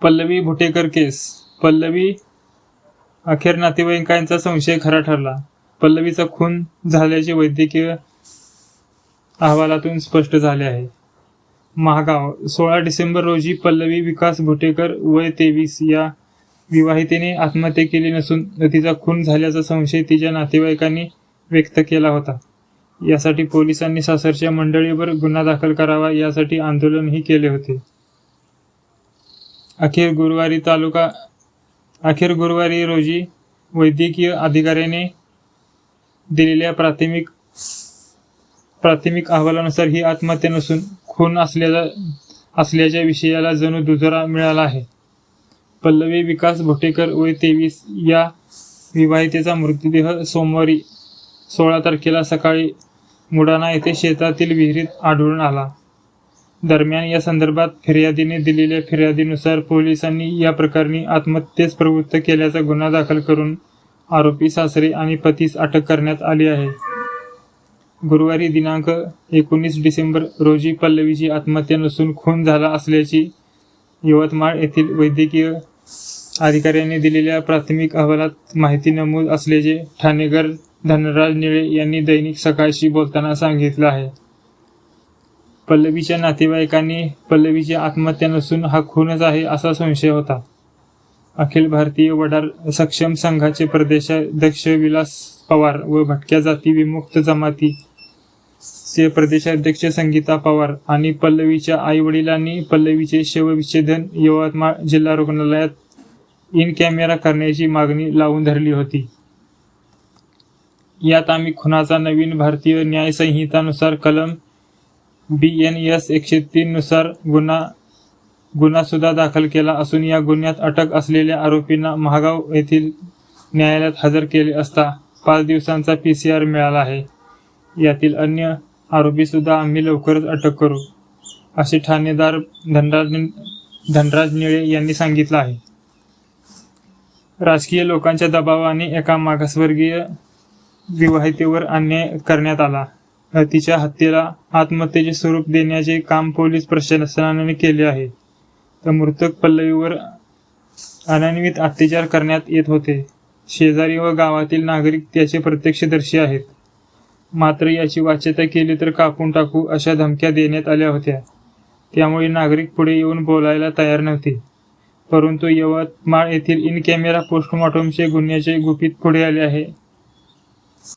पल्लवी भुटेकर केस. पल्लवी अखेर नातेवाईकांचा संशय खरा ठरला. पल्लवीचा खून झाल्याचे वैद्यकीय अहवालातून स्पष्ट झाले आहे. महागाव. 16 डिसेंबर रोजी पल्लवी विकास भुटेकर वय 23 या विवाहितेने आत्महत्या केली नसून तिचा खून झाल्याचा संशय तिच्या नातेवाईकांनी व्यक्त केला होता. यासाठी पोलिसांनी सासरच्या मंडळीवर गुन्हा दाखल करावा यासाठी आंदोलनही केले होते. अखेर गुरुवारी रोजी वैद्यकीय अधिकाऱ्याने दिलेल्या प्राथमिक अहवालानुसार ही आत्महत्या नसून खून असल्याच्या विषयाला जणू दुजोरा मिळाला आहे. पल्लवी विकास भुटेकर वय 23 या विवाहितेचा मृतदेह सोमवारी 16 तारखेला सकाळी मुडाणा येथे शेतातील विहिरीत आढळून आला. दरम्यान या संदर्भात फिर्यादीने दिलेल्या फिर्यादीनुसार पोलिसांनी या प्रकरणी आत्महत्येस प्रवृत्त केल्याचा गुन्हा दाखल करून आरोपी सासरे आणि पतीस अटक करण्यात आली आहे. गुरुवारी दिनांक 19 डिसेंबर रोजी पल्लवीची आत्महत्या नसून खून झाला असल्याची यवतमाळ येथील वैद्यकीय अधिकाऱ्यांनी दिलेल्या प्राथमिक अहवालात माहिती नमूद असल्याचे ठाणेकर धनराज निळे यांनी दैनिक सकाळशी बोलताना सांगितलं आहे. पल्लवीच्या नातेवाईकांनी पल्लवीची आत्महत्या नसून हा खूनच आहे असा संशय होता. अखिल भारतीय वडार सक्षम संघाचे प्रदेशाध्यक्ष विलास पवार व भटक्या जाती विमुक्त जमातीचे प्रदेशाध्यक्ष संगीता पवार आणि पल्लवीच्या आईवडिलांनी पल्लवीचे शवविच्छेदन यवतमाळ जिल्हा रुग्णालयात इन कॅमेरा करण्याची मागणी लावून धरली होती. यात आम्ही खुनाचा नवीन भारतीय न्याय संहितानुसार कलम BNS 103 नुसार गुन्हा सुद्धा दाखल केला असून या गुन्ह्यात अटक असलेल्या आरोपींना महागाव येथील न्यायालयात हजर केले असता 5 दिवसांचा PCR मिळाला आहे. यातील अन्य आरोपी सुद्धा आम्ही लवकरच अटक करू, असे ठाणेदार धनराज निळे यांनी सांगितलं आहे. राजकीय लोकांच्या दबावाने एका मागासवर्गीय विवाहितेवर अन्याय करण्यात आला. तिच्या हत्येला आत्महत्येचे स्वरूप देण्याचे काम पोलीस प्रशासनाने केले आहे. तर मृतक पल्लवीवर अनन्वित अत्याचार करण्यात येत होते. शेजारी व गावातील नागरिक त्याचे प्रत्यक्षदर्शी आहेत. मात्र याची वाच्यता केली तर कापून टाकू अशा धमक्या देण्यात आल्या होत्या. त्यामुळे नागरिक पुढे येऊन बोलायला तयार नव्हते. परंतु यवतमाळ येथील इन कॅमेरा पोस्टमॉर्टमचे गुन्ह्याचे गुपित पुढे आले आहे.